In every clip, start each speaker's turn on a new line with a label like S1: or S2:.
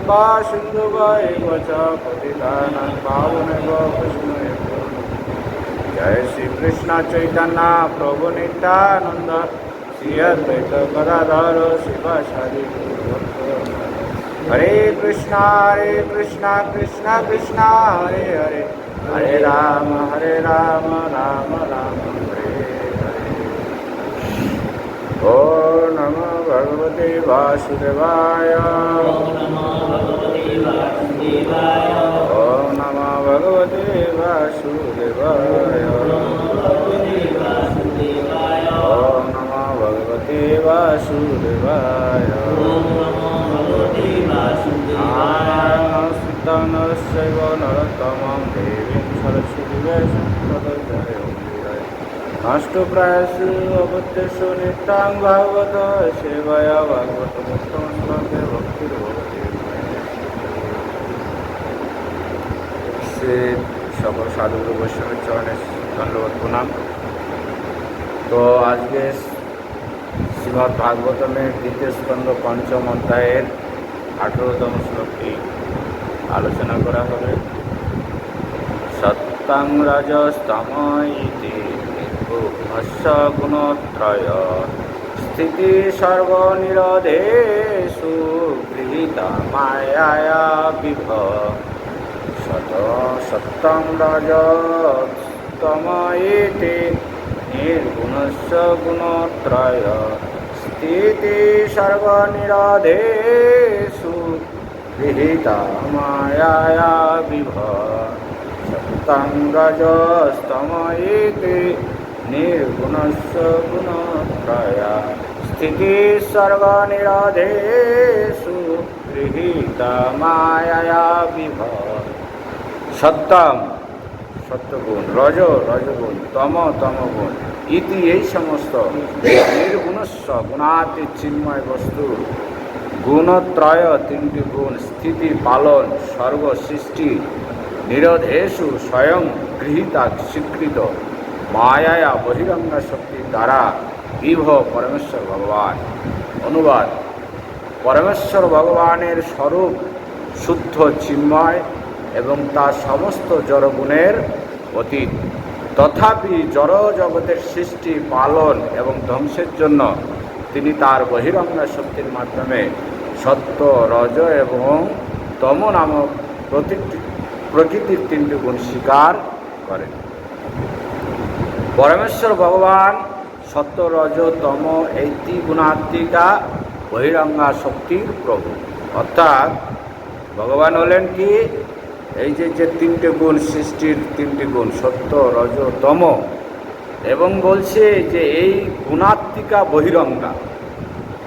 S1: कृपा सिन्धुभ्यैव च पतितानां पावनेभ्यो वैष्णवेभ्यो जय श्री कृष्ण चैतन्य प्रभु नित्यानंद श्री अद्वैत गदाधर शिवासादि हरे कृष्णा कृष्णा कृष्णा हरे हरे हरे राम राम राम हरे हरे। ओम नमो भगवते वासुदेवाय ओम नमो भगवते वासुदेवाय ओम नमो भगवते वासुदेवाय नमस्ते नरोत्तमं देवीं सरस्वतीं व्यासं ततो जयमुदीरये नष्टप्रायेषु अबुद्धेषु नित्यां भागवत सेवया भागवतमुत्तमश्लोके भक्तिर्भवति से সকল সাধুগুরু বৈষ্ণবের চরণে ধন্যবাদ প্রণাম। তো আজকে শ্রীমদ্ ভাগবতমের দ্বিতীয় স্কন্ধ পঞ্চম অধ্যায়ের 18তম শ্লোকটি আলোচনা করা হবে। সত্যং রজস্তম ইতি নির্গুণস্য গুণত্রয় স্থিতি সর্বনিরোধেষু গৃহীতা মায়ায়া বিভ সত্যং রজস্তম ইতি নির্গুণস্য গুণত্রয় স্থিতি সর্বনিরোধেষু গৃহীতা মায়ায়া বিভ সত্যং রজস্তম ইতি নির্গুণস্য গুণত্রয় স্থিতি সর্বনিরোধেষু গৃহীতা মায়ায়া বিভ। সত্যম সত্যগুণ, রজগুণ, তমগুণ, ইতি এই সমস্ত নির্গুণস্ব গুণাতি চিন্ময় বস্তু, গুণত্রয় তিনটি গুণ, স্থিতি পালন সর্ব সৃষ্টি, নিরোধেষু স্বয়ং গৃহীতা স্বীকৃত, মায়ায়া বহিরঙ্গা শক্তি দ্বারা বিভ পরমেশ্বর ভগবান। অনুবাদ: পরমেশ্বর ভগবানের স্বরূপ শুদ্ধ চিন্ময় এবং তার সমস্ত জড়গুণের অতীত। তথাপি জড় জগতের সৃষ্টি, পালন এবং ধ্বংসের জন্য তিনি তার বহিরঙ্গা শক্তির মাধ্যমে সত্য, রজ এবং তম নামক প্রকৃতির তিনটি গুণ স্বীকার করেন। পরমেশ্বর ভগবান সত্য, রজ, তম এই ত্রিগুণাত্মিকা বহিরঙ্গা শক্তির প্রভু। অর্থাৎ ভগবান হলেন কি, এই যে তিনটে গুণ, সৃষ্টির তিনটি গুণ সত্য, রজ, তম, এবং বলছে যে এই গুণাত্মিকা বহিরঙ্গা।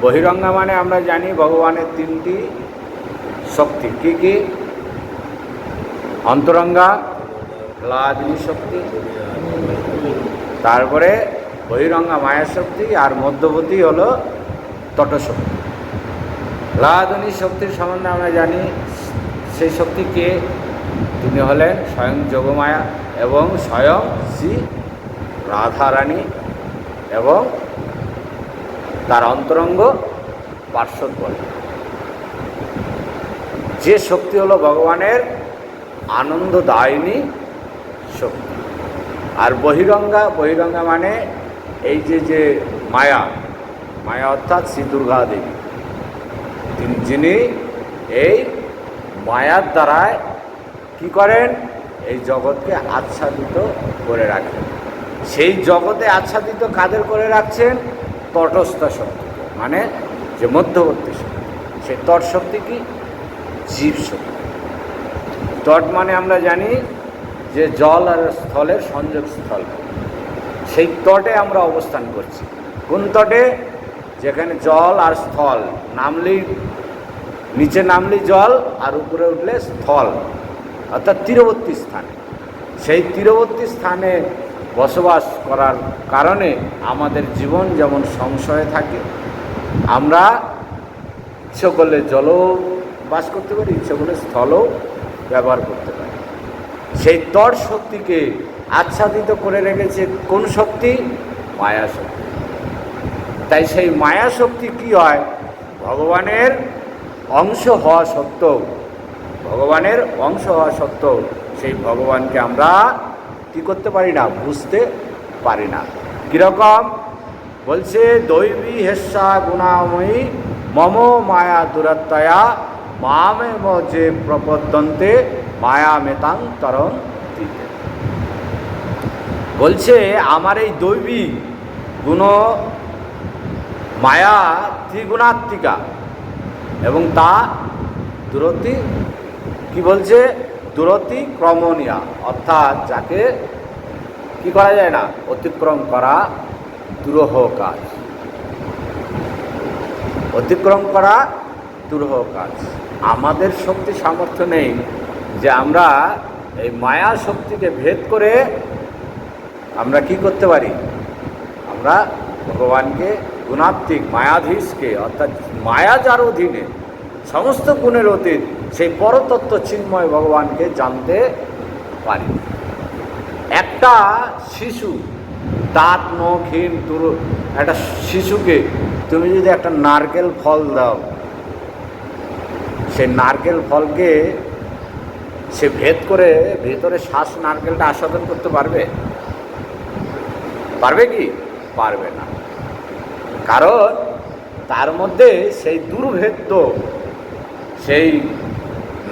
S1: বহিরঙ্গা মানে আমরা জানি ভগবানের তিনটি শক্তি, কি কি? অন্তরঙ্গা, লাদিনী শক্তি, তারপরে বহিরঙ্গা মায়া শক্তি, আর মধ্যবর্তী হলো তটশক্তি। লাদিনী শক্তির সম্বন্ধে আমরা জানি, সেই শক্তিকে তিনি হলেন স্বয়ং যোগমায়া এবং স্বয়ং শ্রী রাধারানী এবং তার অন্তরঙ্গ পার্শ্বদ বলে। যে শক্তি হলো ভগবানের আনন্দদায়িনী শক্তি। আর বহিরঙ্গা মানে এই যে মায়া অর্থাৎ শ্রী দুর্গা দেবী, যিনি এই মায়ার দ্বারায় কি করেন, এই জগৎকে আচ্ছাদিত করে রাখেন। সেই জগতে আচ্ছাদিত কাদের করে রাখছেন? তটস্থ শক্তি, মানে যে মধ্যবর্তী শক্তি। সেই তট শক্তি কি? জীব শক্তি। তট মানে আমরা জানি যে জল আর স্থলের সংযোগ স্থল। সেই তটে আমরা অবস্থান করছি। কোন তটে? যেখানে জল আর স্থল, নিচে নামলেই জল আর উপরে উঠলে স্থল, অর্থাৎ তীরবর্তী স্থানে। সেই তীরবর্তী স্থানে বসবাস করার কারণে আমাদের জীবন যেমন সংশয়ে থাকে, আমরা ইচ্ছে করলে জলও বাস করতে পারি, ইচ্ছে করলে স্থলও ব্যবহার করতে পারি। সেই তট শক্তিকে আচ্ছাদিত করে রেখেছে কোন শক্তি? মায়া শক্তি। তাই সেই মায়া শক্তি কি হয়? ভগবানের অংশ হওয়া সত্ত্বেও, ভগবানের অংশ হওয়া সত্ত্বেও সেই ভগবানকে আমরা কী করতে পারি না, বুঝতে পারি না। কীরকম বলছে, দৈবী হেস্যা গুণাময়ী মম মায়া দুরত্বয়া মামেব যে প্রপদ্যন্তে মায়া মেতাং তরং দিতে। বলছে আমার এই দৈবী গুণ মায়া ত্রিগুণাত্মিকা এবং তা দুরতি, কি বলছে, দুরতিক্রমণীয়া, অর্থাৎ যাকে কি করা যায় না, অতিক্রম করা দুরূহ কাজ, অতিক্রম করা দুরূহ কাজ। আমাদের শক্তি সামর্থ্য নেই যে আমরা এই মায়া শক্তিকে ভেদ করে আমরা কি করতে পারি, আমরা ভগবানকে গুণাত্মিক মায়াধীশকে, অর্থাৎ মায়া যার অধীনে সমস্ত গুণের অতীত সেই পরতত্ত্ব চিন্ময় ভগবানকে জানতে পারি। একটা শিশু দাঁত নখহীন একটা শিশুকে তুমি যদি একটা নারকেল ফল দাও, সেই নারকেল ফলকে সে ভেদ করে ভেতরে শ্বাস নারকেলটা আস্বাদন করতে পারবে? পারবে কি? পারবে না। কারণ তার মধ্যে সেই দুর্ভেদ্য, সেই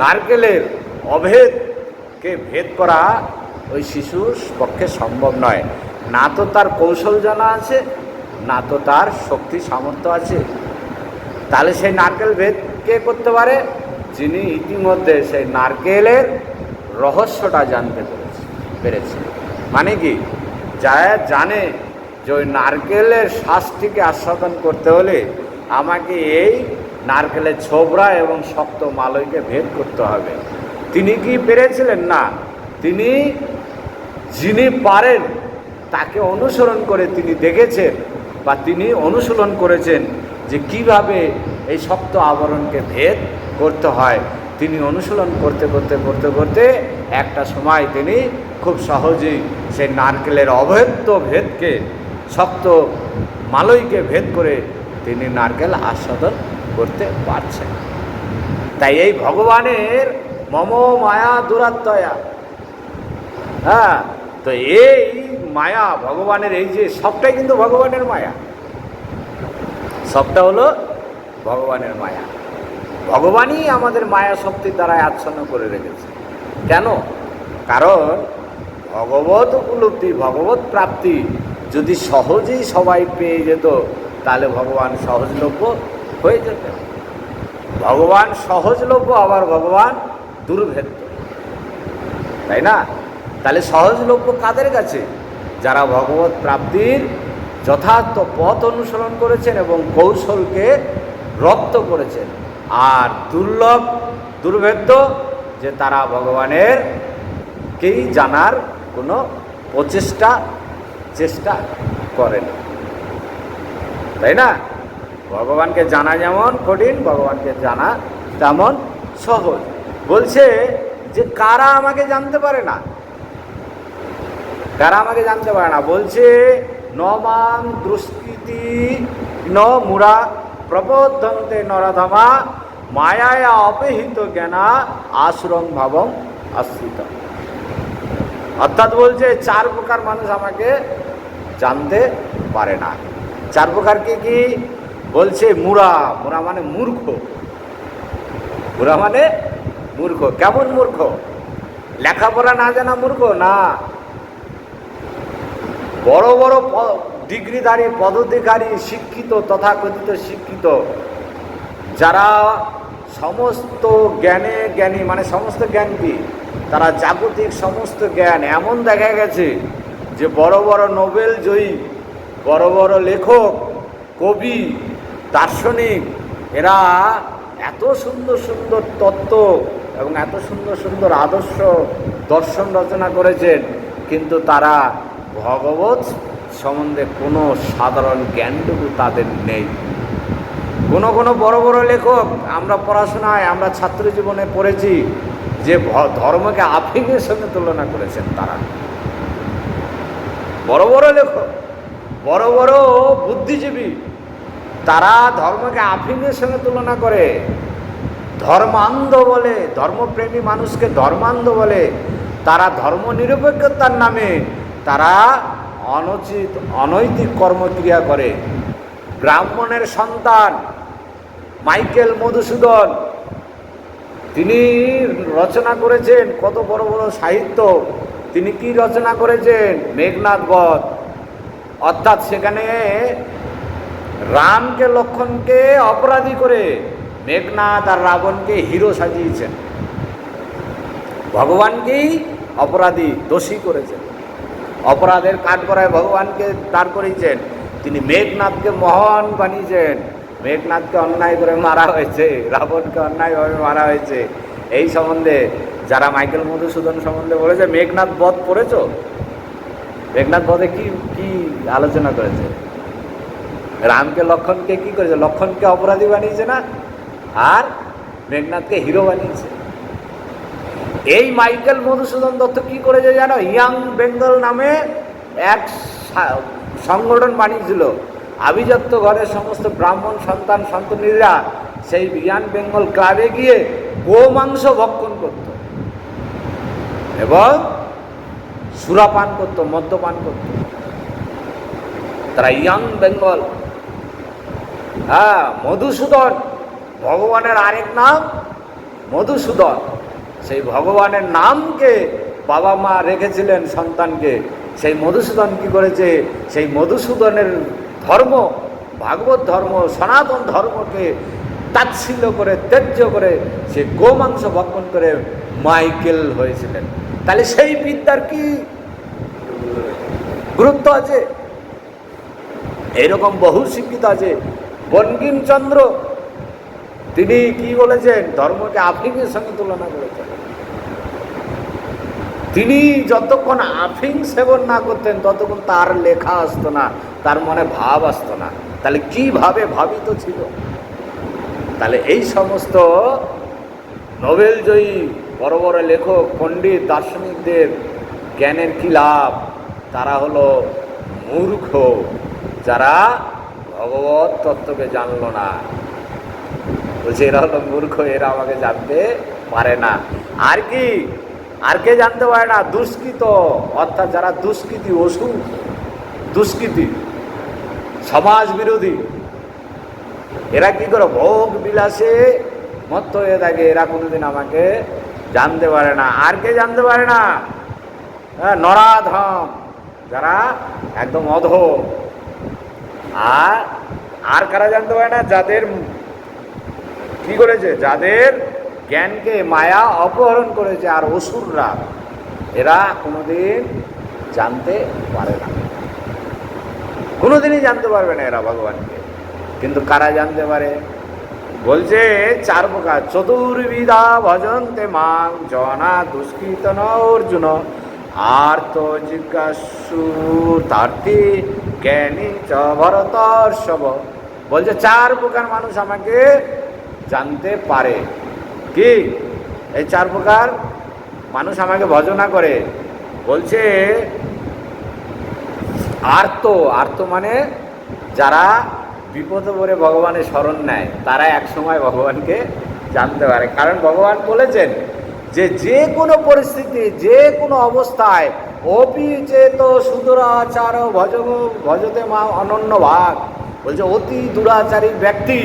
S1: নারকেলের অভেদকে ভেদ করা ওই শিশুর পক্ষে সম্ভব নয়। না তো তার কৌশল জানা আছে, না তো তার শক্তি সামর্থ্য আছে। তাহলে সেই নারকেল ভেদ কে করতে পারে? যিনি ইতিমধ্যে সেই নারকেলের রহস্যটা জানতে পেরেছে। মানে কি, যারা জানে যে ওই নারকেলের শ্বাসটিকে আস্বাদন করতে হলে আমাকে এই নারকেলের ছোবড়া এবং শক্ত মালয়কে ভেদ করতে হবে, তিনি কি পেরেছিলেন? না। তিনি, যিনি পারেন তাকে অনুসরণ করে তিনি দেখেছেন বা তিনি অনুশীলন করেছেন যে কিভাবে এই শক্ত আবরণকে ভেদ করতে হয়। তিনি অনুশীলন করতে করতে করতে করতে একটা সময় তিনি খুব সহজেই সেই নারকেলের অভেদ্য ভেদকে, শক্ত মালয়কে ভেদ করে তিনি নারকেল আস্বাদন করতে পারছেন। তাই এই ভগবানের মম মায়া দুরাত্ময়া, হ্যাঁ, তো এই মায়া ভগবানের, এই যে সবটাই কিন্তু ভগবানের মায়া, সবটা হলো ভগবানের মায়া। ভগবানই আমাদের মায়া শক্তির দ্বারা আচ্ছন্ন করে রেখেছে। কেন? কারণ ভগবত উপলব্ধি, ভগবত প্রাপ্তি যদি সহজেই সবাই পেয়ে যেত তাহলে ভগবান সহজলভ্য হয়ে যেত। ভগবান সহজলভ্য, আবার ভগবান দুর্ভেদ্য, তাই না? তাহলে সহজলভ্য কাদের কাছে? যারা ভগবত প্রাপ্তির যথার্থ পথ অনুসরণ করেছেন এবং কৌশলকে রপ্ত করেছেন। আর দুর্লভ, দুর্ভেদ্য, যে তারা ভগবানের কেই জানার কোনো চেষ্টা করে না, তাই না? ভগবানকে জানা যেমন কঠিন, ভগবানকে জানা তেমন সহজ। বলছে যে কারা আমাকে জানতে পারে না, কারা আমাকে জানতে পারে না? বলছে নমাং দুষ্কৃতি ন মুরা প্রবোধন্তে নরধমা মায়ায়া অপহিত জ্ঞানা আশ্রম ভাবম আশ্রিত। অর্থাৎ বলছে চার প্রকার মানুষ আমাকে জানতে পারে না। চার প্রকার কি কি? বলছে মুরা, মুরা মানে মূর্খ, মুরা মানে মূর্খ। কেমন মূর্খ? লেখাপড়া না জানা মূর্খ না, বড় বড় ডিগ্রিধারী, পদাধিকারী, শিক্ষিত, তথাকথিত শিক্ষিত, যারা সমস্ত জ্ঞানে জ্ঞানী, মানে সমস্ত জ্ঞান কি, তারা জাগতিক সমস্ত জ্ঞান। এমন দেখা গেছে যে বড় বড় নোবেল জয়ী, বড় বড় লেখক, কবি, দার্শনিক, এরা এত সুন্দর সুন্দর তত্ত্ব এবং এত সুন্দর সুন্দর আদর্শ দর্শন রচনা করেছেন, কিন্তু তারা ভগবত সম্বন্ধে কোনো সাধারণ জ্ঞানটুকু তাদের নেই। কোনো কোনো বড় বড় লেখক, আমরা পড়াশোনায়, আমরা ছাত্র জীবনে পড়েছি যে ধর্মকে আফিংয়ের সঙ্গে তুলনা করেছেন। তারা বড় বড় লেখক, বড় বড় বুদ্ধিজীবী, তারা ধর্মকে আফিংয়ের সঙ্গে তুলনা করে। ধর্মান্ধ বলে, ধর্মপ্রেমী মানুষকে ধর্মান্ধ বলে, তারা ধর্মনিরপেক্ষতার নামে তারা অনুচিত অনৈতিক কর্মক্রিয়া করে। ব্রাহ্মণের সন্তান মাইকেল মধুসূদন, তিনি রচনা করেছেন কত বড় বড় সাহিত্য। তিনি কি রচনা করেছেন? মেঘনাদ বধ। অর্থাৎ সেখানে রামকে লক্ষ্মণকে অপরাধী করে মেঘনাদ আর রাবণকে হিরো সাজিয়েছেন, ভগবানকেই অপরাধী দোষী করেছেন, অপরাধের কাঠগড়ায় ভগবানকে দাঁড় করিয়েছেন। তিনি মেঘনাদকে মহান বানিয়েছেন। মেঘনাদকে অন্যায় করে মারা হয়েছে, রাবণকে অন্যায়ভাবে মারা হয়েছে। এই সম্বন্ধে যারা মাইকেল মধুসূদন সম্বন্ধে বলেছে, মেঘনাদ বধ পড়েছ? মেঘনাদ বধে কি কি আলোচনা করেছে? রামকে লক্ষ্মণকে কি করেছে? লক্ষ্মণকে অপরাধী বানিয়েছে না, আর মেঘনাদকে হিরো বানিয়েছে। এই মাইকেল মধুসূদন দত্ত কি করেছে জানো? ইয়াং বেঙ্গল নামে এক সংগঠন বানিয়েছিল। আভিজাত্য ঘরের সমস্ত ব্রাহ্মণ সন্তান সন্তনীরা সেই ইয়াং বেঙ্গল ক্লাবে গিয়ে গোমাংস ভক্ষণ করত এবং সুরাপান করত, মদ্যপান করত। তারা ইয়াং বেঙ্গল। মধুসূদন ভগবানের আরেক নাম মধুসূদন। সেই ভগবানের নামকে বাবা মা রেখেছিলেন সন্তানকে। সেই মধুসূদন কি করেছে? সেই মধুসূদনের ধর্ম, ভাগবত ধর্ম, সনাতন ধর্মকে তাচ্ছিল্য করে, ত্যায্য করে সে গোমাংস ভক্ষণ করে মাইকেল হয়েছিলেন। তাহলে সেই বিদ্যার কি গুরুত্ব আছে? এইরকম বহু শিক্ষিত আছে। বঙ্কিমচন্দ্র তিনি কি বলেছেন? ধর্মকে আফিংয়ের সঙ্গে তুলনা করেছেন। তিনি যতক্ষণ আফিং সেবন না করতেন ততক্ষণ তার লেখা আসতো না, তার মনে ভাব আসতো না। তাহলে কিভাবে ভাবিত ছিল? তাহলে এই সমস্ত নোবেলজয়ী বড় বড় লেখক, পণ্ডিত, দার্শনিকদের জ্ঞানের কি লাভ? তারা হলো মূর্খ, যারা ভগবত তত্ত্বকে জানলো না। বলছে এরা হলো মূর্খ, এরা আমাকে জানতে পারে না। আর কি? আর কে জানতে পারে না? দুষ্কৃত, অর্থাৎ যারা দুষ্কৃতি, অসুর, দুষ্কৃতি, সমাজ বিরোধী, এরা কি করে ভোগ বিলাসে মত্ত হয়ে থাকে। এরা কোনোদিন আমাকে জানতে পারে না। আর কে জানতে পারে না? নরাধম, যারা একদম অধম। আর কারা জানতে পারে না? যাদের কি করেছে? যাদের জ্ঞানকে মায়া অপহরণ করেছে। আর অসুররা, এরা কোনোদিন জানতে পারে না, কোনোদিনই জানতে পারবে না এরা ভগবানকে। কিন্তু কারা জানতে পারে? বলছে 4 প্রকার। চতুর্বিধা ভজন্তে মাং জনা দুষ্কৃত ন অর্জুন আর্ত জিজ্ঞাসু তার্থী জ্ঞানী চ ভরতর্ষভ। বলছে 4 প্রকার মানুষ আমাকে জানতে পারে। কি এই 4 প্রকার মানুষ আমাকে ভজনা করে? বলছে আর্ত, আর্ত মানে যারা বিপদে পড়ে ভগবানের শরণ নেয়, তারা এক সময় ভগবানকে জানতে পারে। কারণ ভগবান বলেছেন যে যে কোনো পরিস্থিতি, যে কোনো অবস্থায় অপি চেত সুদুরাচার ভজতে মা অনন্য ভাগ। বলছে অতি দুরাচারী ব্যক্তি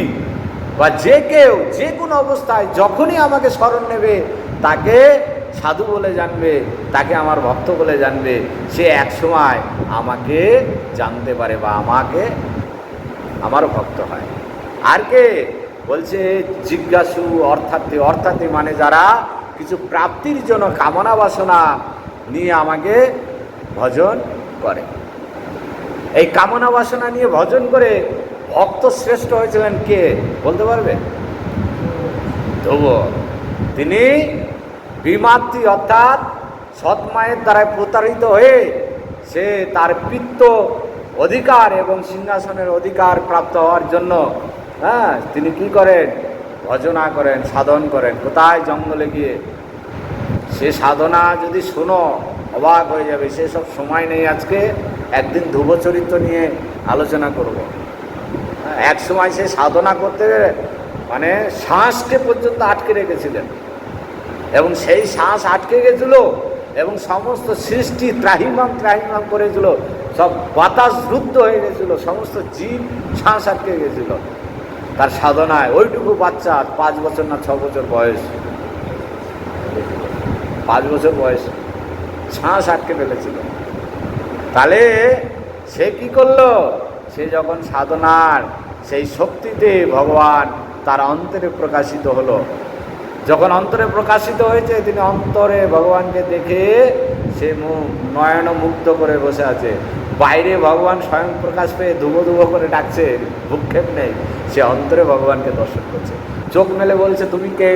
S1: বা যে কেউ যে কোনো অবস্থায় যখনই আমাকে স্মরণ নেবে, তাকে সাধু বলে জানবে, তাকে আমার ভক্ত বলে জানবে, সে এক সময় আমাকে জানতে পারে বা আমাকে আমার ভক্ত হয়। আর কে? বলছে জিজ্ঞাসু অর্থাৎ, অর্থাৎ মানে যারা কিছু প্রাপ্তির জন্য কামনা বাসনা নিয়ে আমাকে ভজন করে। এই কামনা বাসনা নিয়ে ভজন করে ভক্ত শ্রেষ্ঠ হয়েছিলেন কে বলতে পারবে? ধ্রুব। তিনি বিমাতৃ অর্থাৎ সৎমায়ের দ্বারা প্রতারিত হয়ে সে তার পিত্ত অধিকার এবং সিংহাসনের অধিকার প্রাপ্ত হওয়ার জন্য তিনি কি করেন? ভজনা করেন, সাধন করেন। কোথায়? জঙ্গলে গিয়ে। সে সাধনা যদি শোনো অবাক হয়ে যাবে। সেসব সময় নেই আজকে। একদিন ধ্রুব চরিত্র নিয়ে আলোচনা করব। এক সময় সে সাধনা করতে মানে শ্বাসকে পর্যন্ত আটকে রেখেছিলেন, এবং সেই শ্বাস আটকে গেছিল এবং সমস্ত সৃষ্টি ত্রাহিমাম ত্রাহিমাম করেছিল, সব বাতাস রুদ্ধ হয়ে গেছিল, সমস্ত জীব শ্বাস আটকে গেছিল তার সাধনায়। ওইটুকু বাচ্চা 5 বছর না 6 বছর বয়স, 5 বছর বয়স শ্বাস আটকে ফেলেছিল। তাহলে সে কি করলো? সে যখন সাধনার সেই শক্তিতে ভগবান তার অন্তরে প্রকাশিত হলো, যখন অন্তরে প্রকাশিত হয়েছে, তিনি অন্তরে ভগবানকে দেখে সে নয়ন মুগ্ধ করে বসে আছে। বাইরে ভগবান স্বয়ং প্রকাশ পেয়ে ধুবো ধুবো করে ডাকছে, ভূক্ষেপ নেই, সে অন্তরে ভগবানকে দর্শন করছে। চোখ মেলে বলছে, তুমি কে?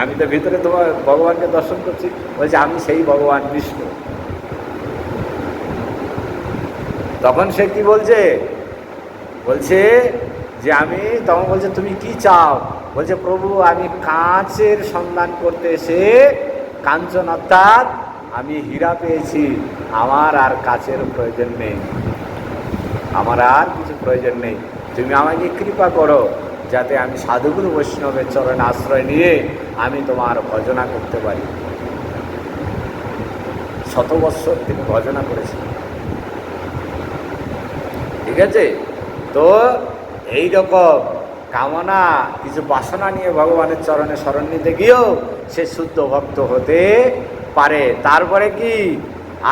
S1: আমি তো ভিতরে তোমার ভগবানকে দর্শন করছি। বলছে, আমি সেই ভগবান বিষ্ণু। তখন সে কি বলছে? বলছে যে আমি, তখন বলছে তুমি কি চাও? বলছে, প্রভু আমি কাঁচের সন্ধান করতে এসে কাঞ্চন অর্থাৎ আমি হীরা পেয়েছি, আমার আর কাচের প্রয়োজন নেই, আমার আর কিছু প্রয়োজন নেই। তুমি আমাকে কৃপা করো যাতে আমি সাধুগুরু বৈষ্ণবের চরণে আশ্রয় নিয়ে আমি তোমার ভজনা করতে পারি। 100 বৎসর তিনি ভজনা করেছিলেন। ঠিক আছে? তো এই রকম কামনা, কিছু বাসনা নিয়ে ভগবানের চরণে শরণ নিতে গিয়েও সে শুদ্ধ ভক্ত হতে পারে। তারপরে কি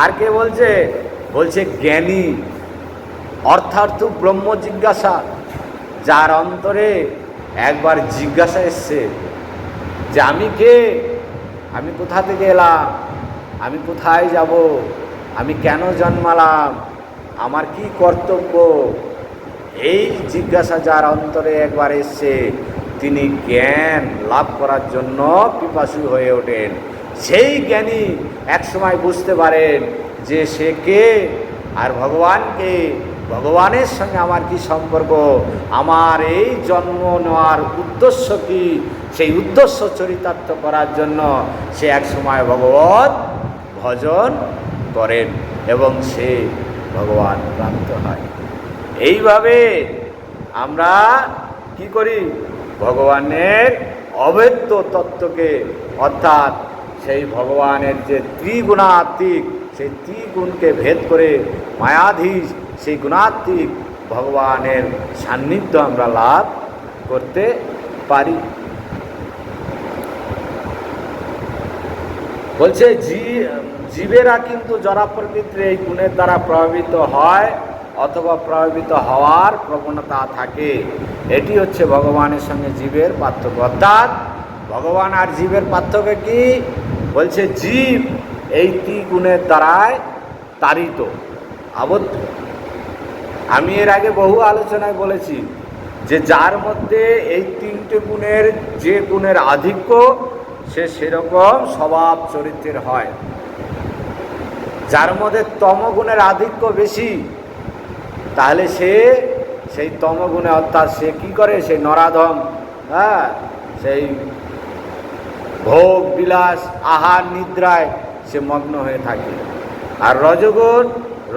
S1: আর কে বলছে? বলছে জ্ঞানী, অর্থাৎ ব্রহ্ম জিজ্ঞাসা, যার অন্তরে একবার জিজ্ঞাসা এসছে যে আমি কে, আমি কোথা থেকে এলাম, আমি কোথায় যাব, আমি কেন জন্মালাম, আমার কি কর্তব্য, এই জিজ্ঞাসা যার অন্তরে একবার এসছে, তিনি জ্ঞান লাভ করার জন্য পিপাসু হয়ে ওঠেন। সেই জ্ঞানী একসময় বুঝতে পারেন যে সে কে আর ভগবানকে, ভগবানের সঙ্গে আমার কি সম্পর্ক, আমার এই জন্ম নেওয়ার উদ্দেশ্য কি, সেই উদ্দেশ্য চরিতার্থ করার জন্য সে একসময় ভগবত ভজন করেন এবং সে ভগবান প্রাপ্ত হয়। এইভাবে আমরা কি করি? ভগবানের অভেদ্য তত্ত্বকে, অর্থাৎ সেই ভগবানের যে ত্রিগুণাত্মিক, সেই ত্রিগুণকে ভেদ করে মায়াধীশ সেই গুণাত্মিক ভগবানের সান্নিধ্য আমরা লাভ করতে পারি। বলছে জীবেরা কিন্তু জড়া প্রকৃতির এই গুণের দ্বারা প্রভাবিত হয় অথবা প্রভাবিত হওয়ার প্রবণতা থাকে। এটি হচ্ছে ভগবানের সঙ্গে জীবের পার্থক্য। অর্থাৎ ভগবান আর জীবের পার্থক্য কি? বলছে জীব এই ত্রিগুণের দ্বারায় তাড়িত, আবদ্ধ। আমি এর আগে বহু আলোচনায় বলেছি যে যার মধ্যে এই 3টে গুণের যে গুণের আধিক্য, সে সেরকম স্বভাব চরিত্রের হয়। যার মধ্যে তমগুণের আধিক্য বেশি, তাহলে সে সেই তমগুণে, অর্থাৎ সে কি করে? সেই নরাধম, সেই ভোগ বিলাস আহার নিদ্রায় সে মগ্ন হয়ে থাকে। আর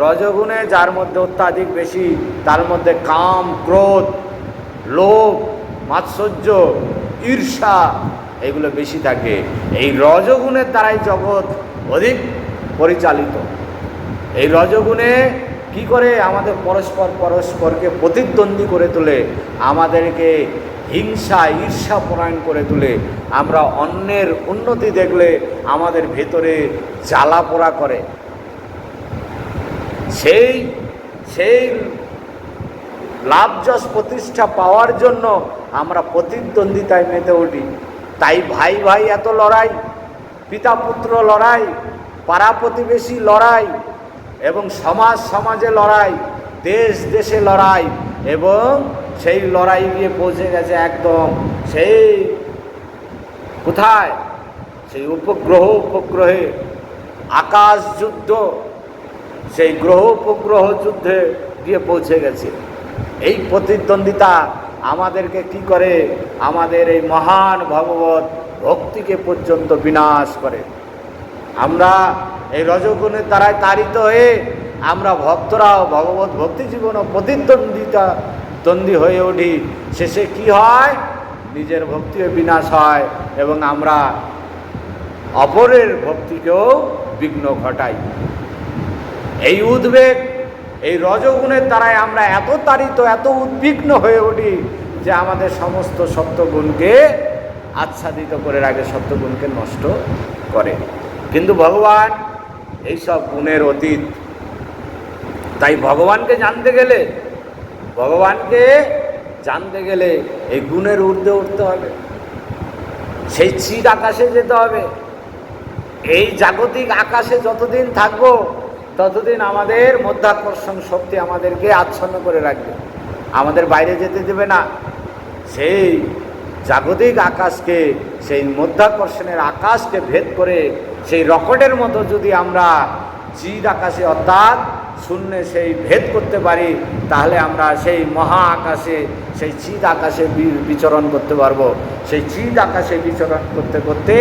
S1: রজগুণে যার মধ্যে অত্যাধিক বেশি, তার মধ্যে কাম, ক্রোধ, লোভ, মাৎসর্য, ঈর্ষা এগুলো বেশি থাকে। এই রজগুণের দ্বারাই জগৎ অধিক পরিচালিত। এই রজগুণে কি করে? আমাদের পরস্পরকে প্রতিদ্বন্দ্বী করে তোলে, আমাদেরকে হিংসা ঈর্ষা পরায়ণ করে তোলে। আমরা অন্যের উন্নতি দেখলে আমাদের ভেতরে জ্বালা পোড়া করে, সেই লাভ যশ প্রতিষ্ঠা পাওয়ার জন্য আমরা প্রতিদ্বন্দ্বিতায় মেতে উঠি। তাই ভাই ভাই এত লড়াই, পিতা পুত্র লড়াই, পাড়া প্রতিবেশী লড়াই, এবং সমাজে লড়াই, দেশে লড়াই, এবং সেই লড়াই গিয়ে পৌঁছে গেছে একদম সেই কোথায়? সেই উপগ্রহে আকাশ যুদ্ধ, সেই গ্রহ উপগ্রহ যুদ্ধে গিয়ে পৌঁছে গেছে। এই প্রতিদ্বন্দ্বিতা আমাদেরকে কি করে? আমাদের এই মহান ভগবত ভক্তিকে পর্যন্ত বিনাশ করে। আমরা এই রজগুণের দ্বারাই তাড়িত হয়ে আমরা ভক্তরাও ভগবত ভক্তি জীবনও প্রতিদ্বন্দ্বী হয়ে উঠি। শেষে কি হয়? নিজের ভক্তিও বিনাশ হয় এবং আমরা অপরের ভক্তিকেও বিঘ্ন ঘটাই। এই উদ্বেগ, এই রজগুণের দ্বারাই আমরা এত তাড়িত, এত উদ্বিগ্ন হয়ে উঠি যে আমাদের সমস্ত সত্যগুণকে আচ্ছাদিত করে রাখে, সত্যগুণকে নষ্ট করে। কিন্তু ভগবান এইসব গুণের অতীত। তাই ভগবানকে জানতে গেলে এই গুণের ঊর্ধ্বে উঠতে হবে, সেই চির আকাশে যেতে হবে। এই জাগতিক আকাশে যতদিন থাকবো ততদিন আমাদের মধ্যাকর্ষণ শক্তি আমাদেরকে আচ্ছন্ন করে রাখবে, আমাদের বাইরে যেতে দেবে না। সেই জাগতিক আকাশকে, সেই মধ্যাকর্ষণের আকাশকে ভেদ করে সেই রকেটের মতো যদি আমরা চির আকাশে অর্থাৎ শূন্যে সেই ভেদ করতে পারি, তাহলে আমরা সেই মহা আকাশে, সেই চির আকাশে বিচরণ করতে পারবো। সেই চির আকাশে বিচরণ করতে করতে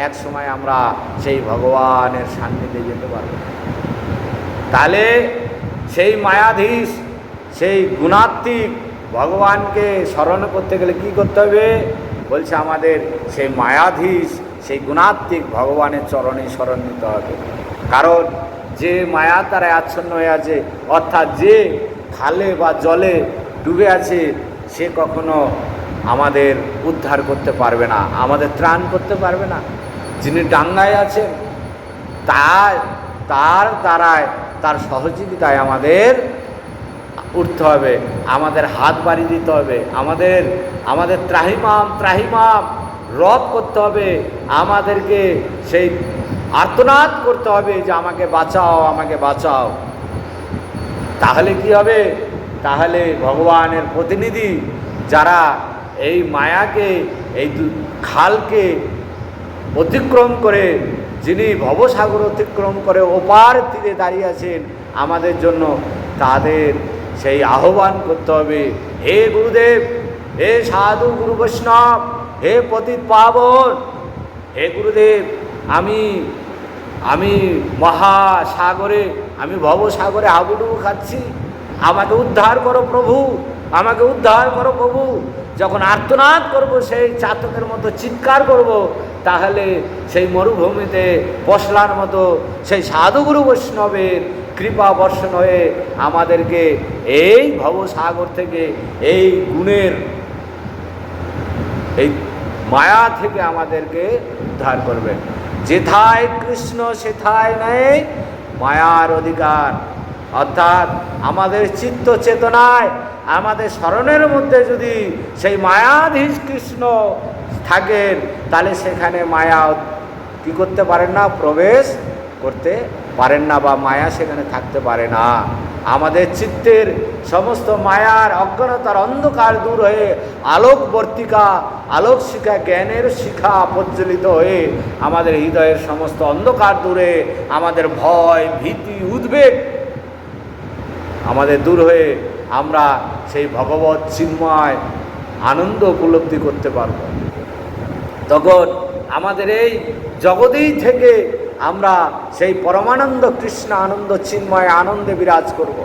S1: এক সময় আমরা সেই ভগবানের সান্নিধ্যে যেতে পারবো। তাহলে সেই মায়াধীশ, সেই গুণাত্মিক ভগবানকে স্মরণ করতে গেলে কি করতে হবে? বলছে আমাদের সেই মায়াধীশ, সেই গুণাত্মিক ভগবানের চরণে শরণ নিতে হবে। কারণ যে মায়া তারা আচ্ছন্ন হয়ে আছে, অর্থাৎ যে খালে বা জলে ডুবে আছে, সে কখনো আমাদের উদ্ধার করতে পারবে না, আমাদের ত্রাণ করতে পারবে না। যিনি ডাঙ্গায় আছেন তার দ্বারায়, তার সহযোগিতায় আমাদের উঠতে হবে, আমাদের হাত বাড়ি দিতে হবে, আমাদের ত্রাহিমাম রব করতে হবে, আমাদেরকে সেই আর্তনাদ করতে হবে যে আমাকে বাঁচাও, আমাকে বাঁচাও। তাহলে কি হবে? তাহলে ভগবানের প্রতিনিধি যারা এই মায়াকে, এই খালকে অতিক্রম করে, যিনি ভবসাগর অতিক্রম করে ওপার তীরে দাঁড়িয়ে আছেন আমাদের জন্য, তাদের সেই আহ্বান করতে হবে, হে গুরুদেব, হে সাধু গুরু বৈষ্ণব, হে পতিত পাবন, হে গুরুদেব, আমি মহাসাগরে, আমি ভবসাগরে হাবুডুবু খাচ্ছি, আমাকে উদ্ধার করো প্রভু, আমাকে উদ্ধার করো প্রভু। যখন আর্তনাদ করব, সেই চাতকের মতো চিৎকার করব, তাহলে সেই মরুভূমিতে পশলার মতো সেই সাধুগুরু বৈষ্ণবের কৃপা বর্ষণ হয়ে আমাদেরকে এই ভবসাগর থেকে, এই গুণের, এই মায়া থেকে আমাদেরকে উদ্ধার করবে। যেথায় কৃষ্ণ সেথায় নেই মায়ার অধিকার। অর্থাৎ আমাদের চিত্ত চেতনায়, আমাদের স্মরণের মধ্যে যদি সেই মায়াধীশ কৃষ্ণ থাকেন, তাহলে সেখানে মায়া কি করতে পারেন না? প্রবেশ করতে পারেন না, বা মায়া সেখানে থাকতে পারে না। আমাদের চিত্তের সমস্ত মায়ার, অজ্ঞানতার অন্ধকার দূর হয়ে আলোকবর্তিকা, আলোক শিখা, জ্ঞানের শিখা প্রজ্বলিত হয়ে আমাদের হৃদয়ের সমস্ত অন্ধকার দূরে, আমাদের ভয়, ভীতি, উদ্বেগ আমাদের দূর হয়ে আমরা সেই ভগবৎ চিন্ময় আনন্দ উপলব্ধি করতে পারব। তখন আমাদের এই জগতেই থেকে আমরা সেই পরমানন্দ কৃষ্ণ আনন্দ, চিন্ময় আনন্দে বিরাজ করব।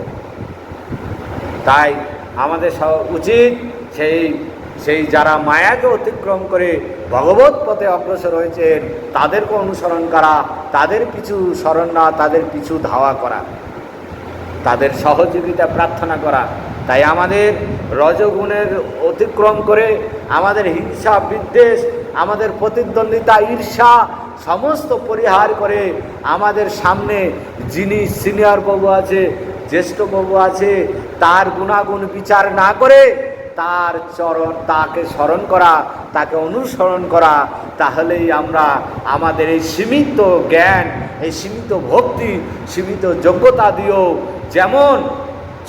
S1: তাই আমাদের উচিত সেই যারা মায়াকে অতিক্রম করে ভগবৎ পথে অগ্রসর হয়েছেন তাদেরকে অনুসরণ করা, তাদের পিছু স্মরণ না, তাদের পিছু ধাওয়া করা, তাদের সহযোগিতা প্রার্থনা করা। তাই আমাদের রজগুণের অতিক্রম করে, আমাদের হিংসা, বিদ্বেষ, আমাদের প্রতিদ্বন্দ্বিতা, ঈর্ষা সমস্ত পরিহার করে আমাদের সামনে যিনি সিনিয়র প্রভু আছে, জ্যেষ্ঠ প্রভু আছে, তার গুণাগুণ বিচার না করে তাকে স্মরণ করা, তাকে অনুসরণ করা, তাহলেই আমরা আমাদের এই সীমিত জ্ঞান, এই সীমিত ভক্তি, সীমিত যোগ্যতা দিয়েও, যেমন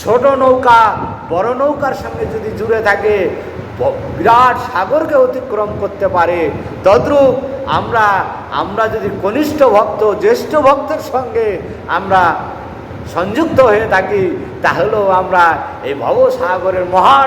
S1: ছোট নৌকা বড় নৌকার সঙ্গে যদি জুড়ে থাকে বিরাট সাগরকে অতিক্রম করতে পারে, তদ্রূপ আমরা যদি কনিষ্ঠ ভক্ত, জ্যেষ্ঠ ভক্তের সঙ্গে আমরা সংযুক্ত হয়ে থাকি, তাহলেও আমরা এই ভবসাগরের মহা